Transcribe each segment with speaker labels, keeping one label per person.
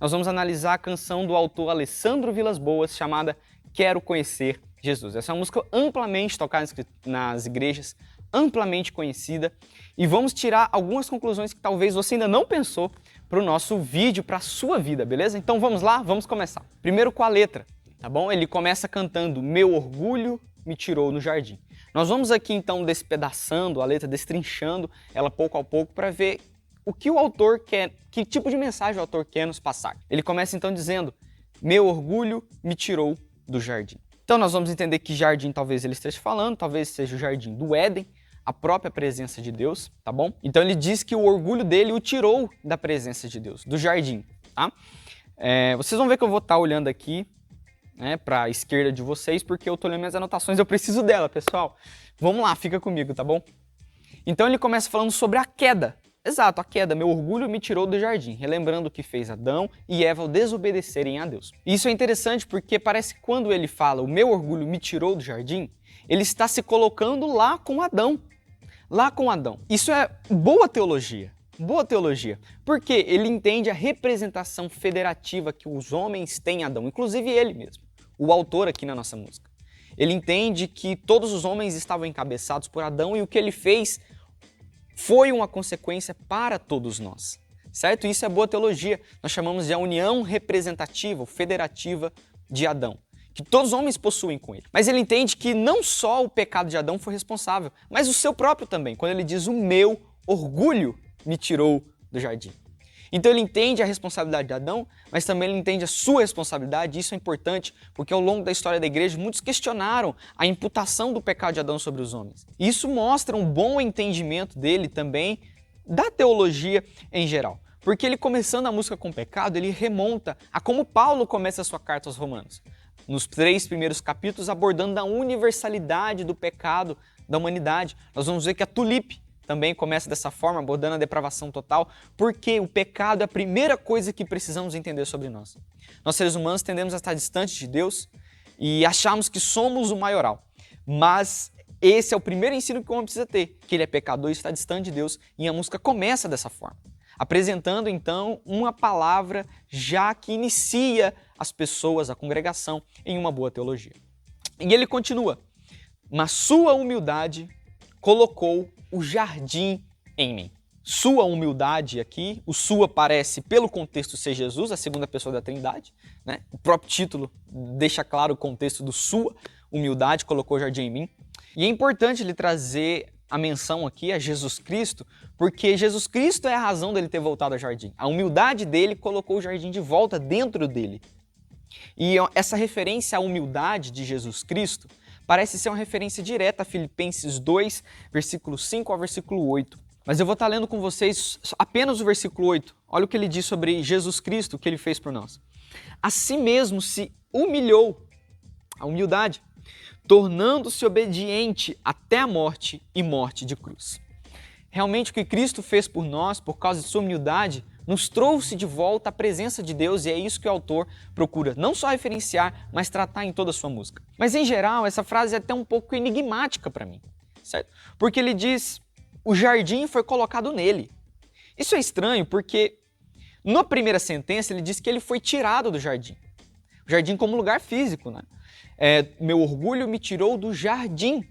Speaker 1: nós vamos analisar a canção do autor Alessandro Vilas Boas chamada Quero Conhecer Jesus. Essa é uma música amplamente tocada nas igrejas, amplamente conhecida, e vamos tirar algumas conclusões que talvez você ainda não pensou para o nosso vídeo, para a sua vida, beleza? Então vamos lá, vamos começar. Primeiro com a letra, tá bom? Ele começa cantando Meu orgulho me tirou no jardim. Nós vamos aqui então despedaçando a letra, destrinchando ela pouco a pouco para ver o que o autor quer, que tipo de mensagem o autor quer nos passar. Ele começa então dizendo, meu orgulho me tirou do jardim. Então nós vamos entender que jardim talvez ele esteja falando, talvez seja o jardim do Éden, a própria presença de Deus, tá bom? Então ele diz que o orgulho dele o tirou da presença de Deus, do jardim, tá? Vocês vão ver que eu vou estar olhando aqui, né, para a esquerda de vocês, porque eu estou olhando minhas anotações, eu preciso dela, pessoal. Vamos lá, fica comigo, tá bom? Então ele começa falando sobre a queda. Exato, a queda, meu orgulho me tirou do jardim, relembrando o que fez Adão e Eva ao desobedecerem a Deus. Isso é interessante porque parece que quando ele fala o meu orgulho me tirou do jardim, ele está se colocando lá com Adão. Lá com Adão. Isso é boa teologia. Boa teologia, porque ele entende a representação federativa que os homens têm em Adão, inclusive ele mesmo, o autor aqui na nossa música. Ele entende que todos os homens estavam encabeçados por Adão e o que ele fez foi uma consequência para todos nós, certo? Isso é boa teologia, nós chamamos de a união representativa, ou federativa de Adão, que todos os homens possuem com ele. Mas ele entende que não só o pecado de Adão foi responsável, mas o seu próprio também, quando ele diz o meu orgulho me tirou do jardim. Então ele entende a responsabilidade de Adão, mas também ele entende a sua responsabilidade, e isso é importante, porque ao longo da história da igreja muitos questionaram a imputação do pecado de Adão sobre os homens. E isso mostra um bom entendimento dele também da teologia em geral. Porque ele começando a música com pecado, ele remonta a como Paulo começa a sua carta aos Romanos. Nos 3 primeiros capítulos abordando a universalidade do pecado da humanidade. Nós vamos ver que a tulipe também começa dessa forma, abordando a depravação total, porque o pecado é a primeira coisa que precisamos entender sobre nós. Nós, seres humanos, tendemos a estar distantes de Deus e achamos que somos o maioral. Mas esse é o primeiro ensino que o homem precisa ter, que ele é pecador e está distante de Deus, e a música começa dessa forma, apresentando então uma palavra já que inicia as pessoas, a congregação, em uma boa teologia. E ele continua, mas sua humildade colocou o jardim em mim. Sua humildade aqui, o sua parece, pelo contexto, ser Jesus, a segunda pessoa da Trindade, né? O próprio título deixa claro o contexto do sua humildade, colocou o jardim em mim. E é importante ele trazer a menção aqui a Jesus Cristo, porque Jesus Cristo é a razão dele ter voltado ao jardim. A humildade dele colocou o jardim de volta dentro dele. E essa referência à humildade de Jesus Cristo parece ser uma referência direta a Filipenses 2, versículo 5 ao versículo 8. Mas eu vou estar lendo com vocês apenas o versículo 8. Olha o que ele diz sobre Jesus Cristo, o que ele fez por nós. A si mesmo se humilhou, a humildade, tornando-se obediente até a morte e morte de cruz. Realmente o que Cristo fez por nós, por causa de sua humildade, nos trouxe de volta à presença de Deus, e é isso que o autor procura não só referenciar, mas tratar em toda a sua música. Mas em geral, essa frase é até um pouco enigmática para mim, certo? Porque ele diz, o jardim foi colocado nele. Isso é estranho porque na primeira sentença ele diz que ele foi tirado do jardim. O jardim como lugar físico, né? Meu orgulho me tirou do jardim.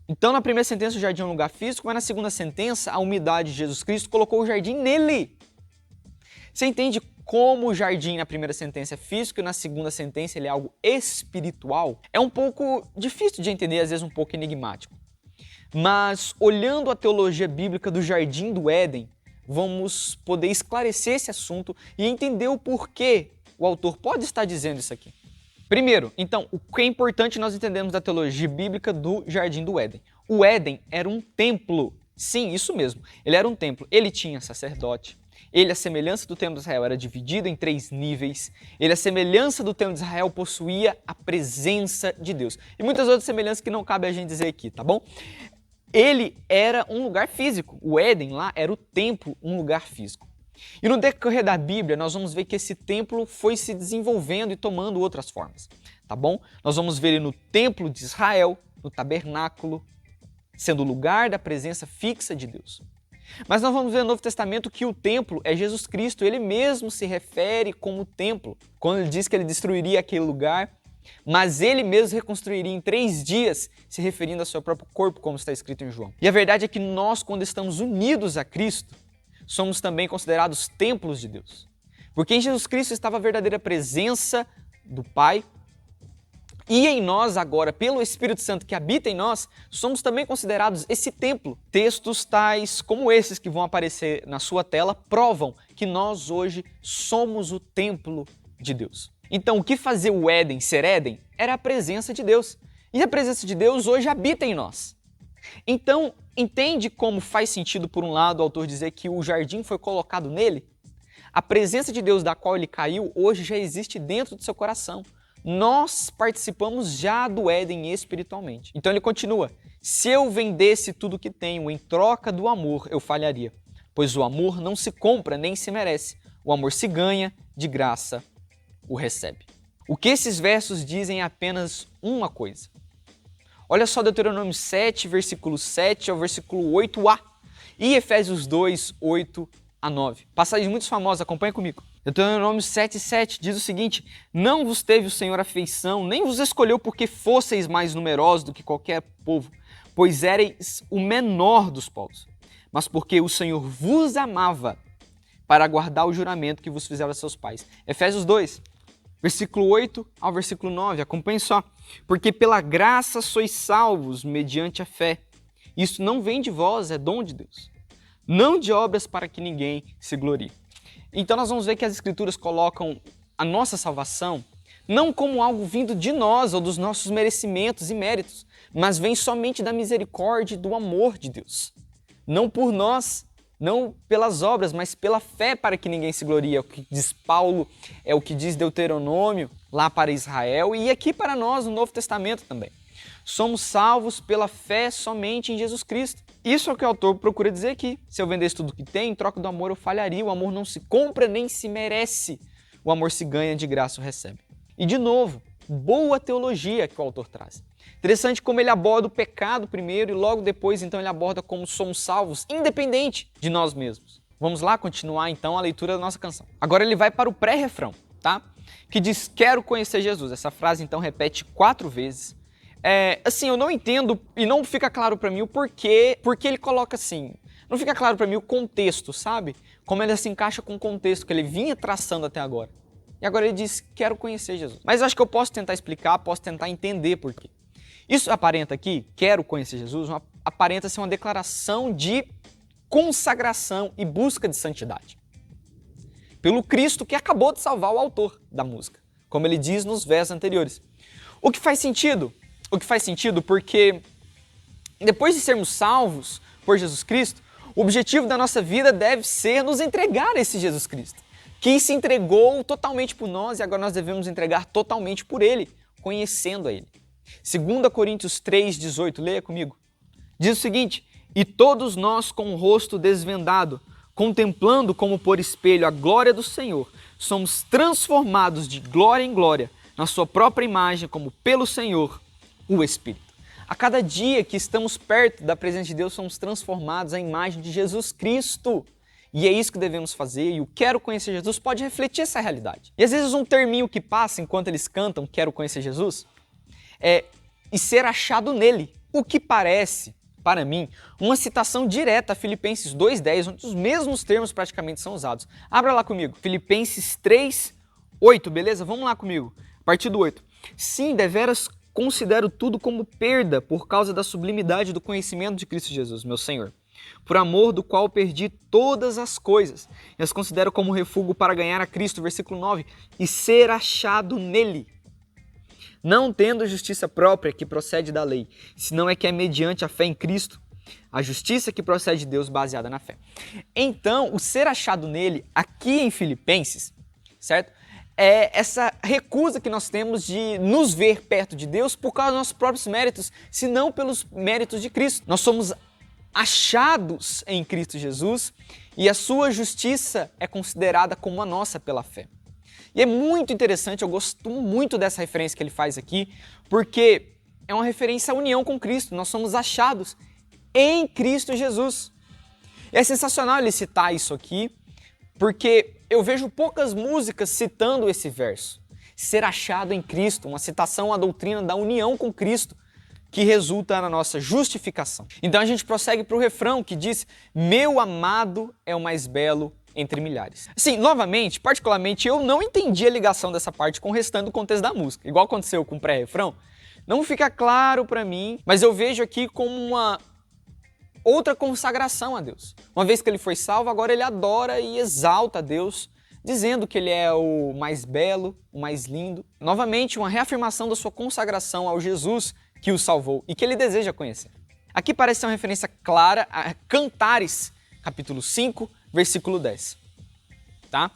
Speaker 1: Então, na primeira sentença, o jardim é um lugar físico, mas na segunda sentença, a humildade de Jesus Cristo colocou o jardim nele. Você entende como o jardim na primeira sentença é físico e na segunda sentença ele é algo espiritual? É um pouco difícil de entender, às vezes um pouco enigmático. Mas, olhando a teologia bíblica do jardim do Éden, vamos poder esclarecer esse assunto e entender o porquê o autor pode estar dizendo isso aqui. Primeiro, então, o que é importante nós entendemos da teologia bíblica do Jardim do Éden. O Éden era um templo. Sim, isso mesmo. Ele era um templo. Ele tinha sacerdote. Ele, a semelhança do templo de Israel, era dividido em 3 níveis. Ele, a semelhança do templo de Israel, possuía a presença de Deus. E muitas outras semelhanças que não cabe a gente dizer aqui, tá bom? Ele era um lugar físico. O Éden lá era o templo, um lugar físico. E no decorrer da Bíblia, nós vamos ver que esse templo foi se desenvolvendo e tomando outras formas, tá bom? Nós vamos ver ele no templo de Israel, no tabernáculo, sendo o lugar da presença fixa de Deus. Mas nós vamos ver no Novo Testamento que o templo é Jesus Cristo, ele mesmo se refere como templo, quando ele diz que ele destruiria aquele lugar, mas ele mesmo reconstruiria em 3 dias, se referindo ao seu próprio corpo, como está escrito em João. E a verdade é que nós, quando estamos unidos a Cristo, somos também considerados templos de Deus. Porque em Jesus Cristo estava a verdadeira presença do Pai, e em nós agora, pelo Espírito Santo que habita em nós, somos também considerados esse templo. Textos tais como esses que vão aparecer na sua tela provam que nós hoje somos o templo de Deus. Então, o que fazia o Éden ser Éden era a presença de Deus. E a presença de Deus hoje habita em nós. Então, entende como faz sentido, por um lado, o autor dizer que o jardim foi colocado nele? A presença de Deus da qual ele caiu hoje já existe dentro do seu coração. Nós participamos já do Éden espiritualmente. Então ele continua: se eu vendesse tudo que tenho em troca do amor, eu falharia, pois o amor não se compra nem se merece. O amor se ganha, de graça o recebe. O que esses versos dizem é apenas uma coisa. Olha só Deuteronômio 7, versículo 7 ao versículo 8a e Efésios 2, 8 a 9. Passagem muito famosa, acompanha comigo. Deuteronômio 7,7 diz o seguinte: não vos teve o Senhor afeição, nem vos escolheu porque fosseis mais numerosos do que qualquer povo, pois éreis o menor dos povos, mas porque o Senhor vos amava, para guardar o juramento que vos fizeram a seus pais. Efésios 2, versículo 8 ao versículo 9, acompanhe só. Porque pela graça sois salvos mediante a fé. Isso não vem de vós, é dom de Deus. Não de obras para que ninguém se glorie. Então nós vamos ver que as Escrituras colocam a nossa salvação não como algo vindo de nós ou dos nossos merecimentos e méritos, mas vem somente da misericórdia e do amor de Deus. Não por nós, não pelas obras, mas pela fé para que ninguém se glorie. É o que diz Paulo, é o que diz Deuteronômio lá para Israel e aqui para nós no Novo Testamento também. Somos salvos pela fé somente em Jesus Cristo. Isso é o que o autor procura dizer aqui. Se eu vendesse tudo que tem, em troca do amor eu falharia. O amor não se compra nem se merece. O amor se ganha, de graça o recebe. E de novo, boa teologia que o autor traz. Interessante como ele aborda o pecado primeiro e logo depois então ele aborda como somos salvos, independente de nós mesmos. Vamos lá continuar então a leitura da nossa canção. Agora ele vai para o pré-refrão, tá? Que diz, quero conhecer Jesus. Essa frase então repete 4 vezes. Assim, eu não entendo e não fica claro para mim o porquê, porque ele coloca assim, não fica claro para mim o contexto, sabe? Como ele se encaixa com o contexto que ele vinha traçando até agora. E agora ele diz, quero conhecer Jesus. Mas eu acho que eu posso tentar explicar, posso tentar entender por quê. Isso aparenta aqui, quero conhecer Jesus, aparenta ser uma declaração de consagração e busca de santidade. Pelo Cristo que acabou de salvar o autor da música, como ele diz nos versos anteriores. O que faz sentido? O que faz sentido porque depois de sermos salvos por Jesus Cristo, o objetivo da nossa vida deve ser nos entregar a esse Jesus Cristo, que se entregou totalmente por nós e agora nós devemos entregar totalmente por Ele, conhecendo a Ele. 2 Coríntios 3,18, leia comigo. Diz o seguinte, e todos nós com o rosto desvendado, contemplando como por espelho a glória do Senhor, somos transformados de glória em glória, na sua própria imagem, como pelo Senhor, o Espírito. A cada dia que estamos perto da presença de Deus, somos transformados à imagem de Jesus Cristo. E é isso que devemos fazer, e o quero conhecer Jesus pode refletir essa realidade. E às vezes um terminho que passa enquanto eles cantam quero conhecer Jesus é e ser achado nele, o que parece, para mim, uma citação direta a Filipenses 2,10, onde os mesmos termos praticamente são usados. Abra lá comigo, Filipenses 3:8, beleza? Vamos lá comigo, a partir do 8. Sim, deveras considero tudo como perda por causa da sublimidade do conhecimento de Cristo Jesus, meu Senhor, por amor do qual perdi todas as coisas, e as considero como refúgio para ganhar a Cristo, versículo 9, e ser achado nele, não tendo justiça própria que procede da lei, senão é que é mediante a fé em Cristo, a justiça que procede de Deus baseada na fé. Então, o ser achado nele, aqui em Filipenses, certo? É essa recusa que nós temos de nos ver perto de Deus por causa dos nossos próprios méritos, senão pelos méritos de Cristo. Nós somos achados em Cristo Jesus e a sua justiça é considerada como a nossa pela fé. E é muito interessante, eu gosto muito dessa referência que ele faz aqui, porque é uma referência à união com Cristo. Nós somos achados em Cristo Jesus. E é sensacional ele citar isso aqui, porque eu vejo poucas músicas citando esse verso. Ser achado em Cristo, uma citação à doutrina da união com Cristo, que resulta na nossa justificação. Então a gente prossegue para o refrão que diz: meu amado é o mais belo entre milhares. Sim, novamente, particularmente, eu não entendi a ligação dessa parte com o restante do contexto da música. Igual aconteceu com o pré-refrão, não fica claro para mim, mas eu vejo aqui como uma outra consagração a Deus. Uma vez que ele foi salvo, agora ele adora e exalta a Deus, dizendo que ele é o mais belo, o mais lindo. Novamente, uma reafirmação da sua consagração ao Jesus que o salvou e que ele deseja conhecer. Aqui parece ser uma referência clara a Cantares, capítulo 5, versículo 10. Tá?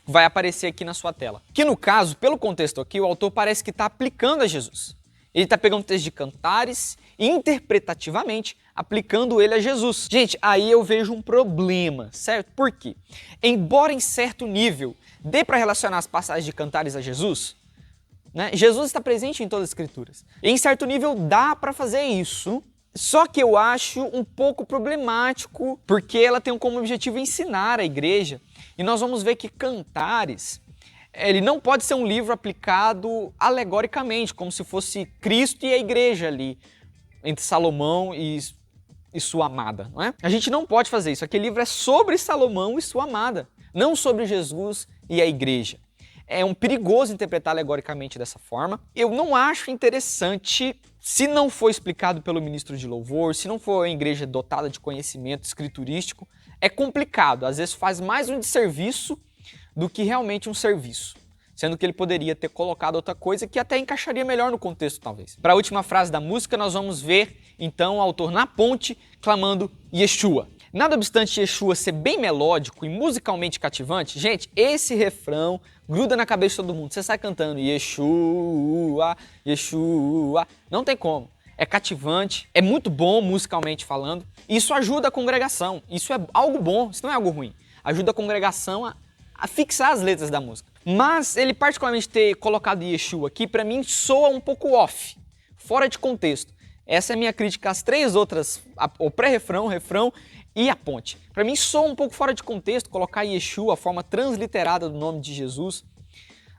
Speaker 1: Vai aparecer aqui na sua tela. Que no caso, pelo contexto aqui, o autor parece que está aplicando a Jesus. Ele está pegando o texto de Cantares e interpretativamente aplicando ele a Jesus. Gente, aí eu vejo um problema, certo? Por quê? Embora em certo nível dê para relacionar as passagens de Cantares a Jesus, né? Jesus está presente em todas as escrituras. E em certo nível dá para fazer isso, só que eu acho um pouco problemático, porque ela tem como objetivo ensinar a igreja. E nós vamos ver que Cantares, ele não pode ser um livro aplicado alegoricamente, como se fosse Cristo e a igreja ali, entre Salomão e sua amada, não é? A gente não pode fazer isso. Aquele livro é sobre Salomão e sua amada, não sobre Jesus e a igreja. É um perigoso interpretar alegoricamente dessa forma. Eu não acho interessante, se não for explicado pelo ministro de louvor, se não for a igreja dotada de conhecimento escriturístico, é complicado. Às vezes faz mais um desserviço do que realmente um serviço, sendo que ele poderia ter colocado outra coisa que até encaixaria melhor no contexto, talvez. Para a última frase da música, nós vamos ver, então, o autor na ponte clamando Yeshua. Nada obstante Yeshua ser bem melódico e musicalmente cativante, gente, esse refrão gruda na cabeça de todo mundo. Você sai cantando Yeshua, Yeshua, não tem como. É cativante, é muito bom musicalmente falando, e isso ajuda a congregação. Isso é algo bom, isso não é algo ruim. Ajuda a congregação a fixar as letras da música. Mas ele particularmente ter colocado Yeshua aqui, para mim, soa um pouco off, fora de contexto. Essa é a minha crítica às três outras, o pré-refrão, o refrão e a ponte. Para mim, soa um pouco fora de contexto colocar Yeshua, a forma transliterada do nome de Jesus.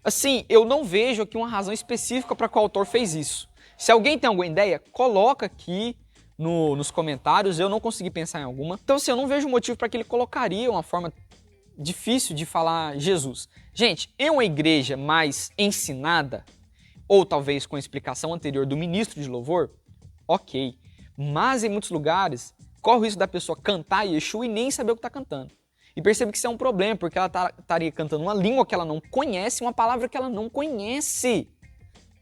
Speaker 1: Assim, eu não vejo aqui uma razão específica para que o autor fez isso. Se alguém tem alguma ideia, coloca aqui nos comentários, eu não consegui pensar em alguma. Então, assim, eu não vejo motivo para que ele colocaria uma forma difícil de falar Jesus. Gente, em uma igreja mais ensinada, ou talvez com a explicação anterior do ministro de louvor, ok. Mas em muitos lugares, corre o risco da pessoa cantar Yeshua e nem saber o que está cantando. E percebe que isso é um problema, porque ela estaria cantando uma língua que ela não conhece, uma palavra que ela não conhece.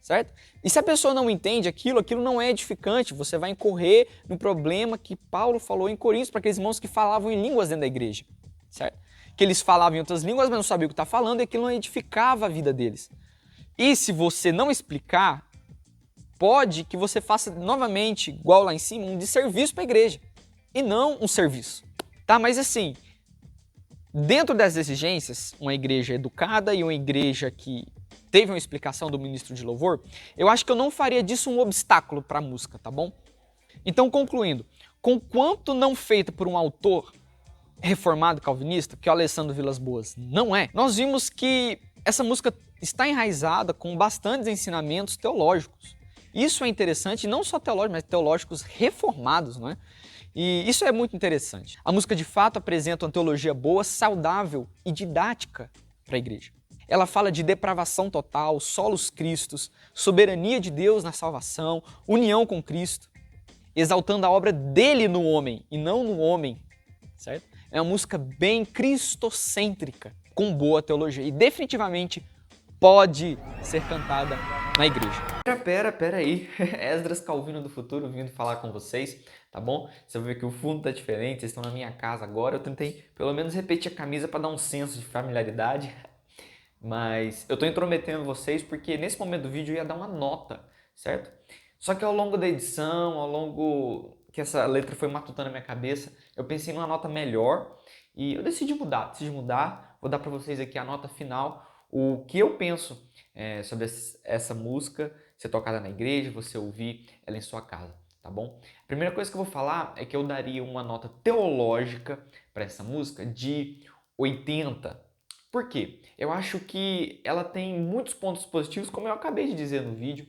Speaker 1: Certo? E se a pessoa não entende aquilo não é edificante. Você vai incorrer no problema que Paulo falou em Coríntios para aqueles irmãos que falavam em línguas dentro da igreja. Certo? Que eles falavam em outras línguas, mas não sabiam o que está falando e aquilo não edificava a vida deles. E se você não explicar, pode que você faça novamente, igual lá em cima, um desserviço para a igreja. E não um serviço. Tá? Mas assim, dentro das exigências, uma igreja educada e uma igreja que teve uma explicação do ministro de louvor, eu acho que eu não faria disso um obstáculo para a música, tá bom? Então, concluindo, conquanto não feita por um autor reformado calvinista, que o Alessandro Vilas Boas não é, nós vimos que essa música está enraizada com bastantes ensinamentos teológicos. Isso é interessante, não só teológicos, mas teológicos reformados, não é? E isso é muito interessante. A música de fato apresenta uma teologia boa, saudável e didática para a igreja. Ela fala de depravação total, solos Cristos, soberania de Deus na salvação, união com Cristo, exaltando a obra dele no homem e não no homem, certo? É uma música bem cristocêntrica, com boa teologia e definitivamente pode ser cantada na igreja. Pera aí, Esdras Calvino do futuro vindo falar com vocês, tá bom? Você vai ver que o fundo tá diferente, vocês estão na minha casa agora, eu tentei pelo menos repetir a camisa para dar um senso de familiaridade. Mas eu tô intrometendo vocês porque nesse momento do vídeo eu ia dar uma nota, certo? Só que ao longo da edição, ao longo que essa letra foi matutando na minha cabeça, eu pensei numa nota melhor e eu decidi mudar. Vou dar para vocês aqui a nota final, o que eu penso sobre essa música ser tocada na igreja, você ouvir ela em sua casa. tá bom? A primeira coisa que eu vou falar é que eu daria uma nota teológica para essa música de 80. Por quê? Eu acho que ela tem muitos pontos positivos, como eu acabei de dizer no vídeo,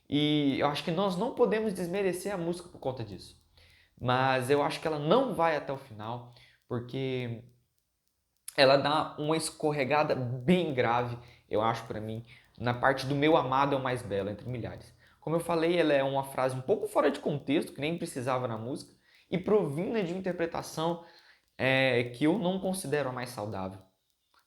Speaker 1: e eu acho que nós não podemos desmerecer a música por conta disso. Mas eu acho que ela não vai até o final, porque ela dá uma escorregada bem grave, eu acho para mim, na parte do meu amado é o mais belo entre milhares. Como eu falei, ela é uma frase um pouco fora de contexto, que nem precisava na música, e provinda de uma interpretação que eu não considero a mais saudável,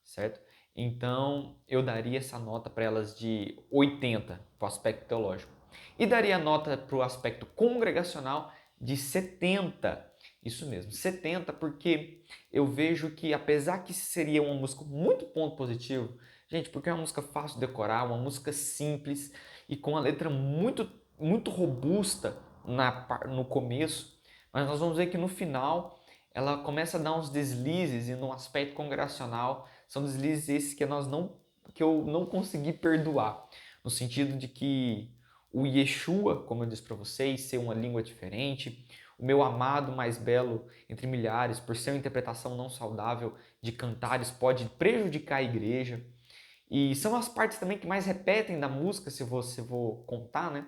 Speaker 1: certo? Então eu daria essa nota para elas de 80 para o aspecto teológico. E daria nota para o aspecto congregacional de 70. Isso mesmo, 70, porque eu vejo que apesar que seria uma música muito ponto positivo, gente, porque é uma música fácil de decorar, uma música simples e com uma letra muito robusta no começo, mas nós vamos ver que no final ela começa a dar uns deslizes e no aspecto congregacional são deslizes esses que eu não consegui perdoar, no sentido de que o Yeshua, como eu disse para vocês, ser uma língua diferente, o meu amado mais belo entre milhares, por ser uma interpretação não saudável de cantares, pode prejudicar a igreja. E são as partes também que mais repetem da música, se você for contar, né?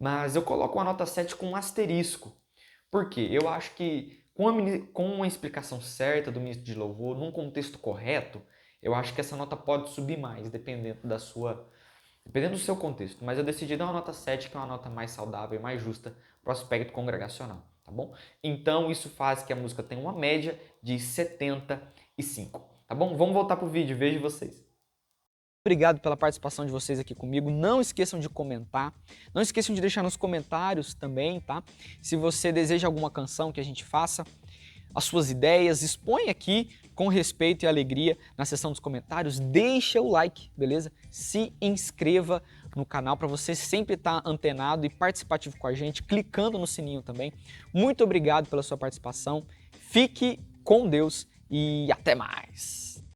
Speaker 1: Mas eu coloco a nota 7 com um asterisco. Por quê? Eu acho que com uma explicação certa do ministro de louvor, num contexto correto, eu acho que essa nota pode subir mais, dependendo do seu contexto. Mas eu decidi dar uma nota 7, que é uma nota mais saudável e mais justa para o aspecto congregacional, tá bom? Então isso faz que a música tenha uma média de 75, tá bom? Vamos voltar pro vídeo, vejo vocês. Obrigado pela participação de vocês aqui comigo. Não esqueçam de comentar. Não esqueçam de deixar nos comentários também, tá? Se você deseja alguma canção que a gente faça, as suas ideias, expõe aqui com respeito e alegria na seção dos comentários. Deixa o like, beleza? Se inscreva no canal para você sempre estar antenado e participativo com a gente, clicando no sininho também. Muito obrigado pela sua participação. Fique com Deus e até mais!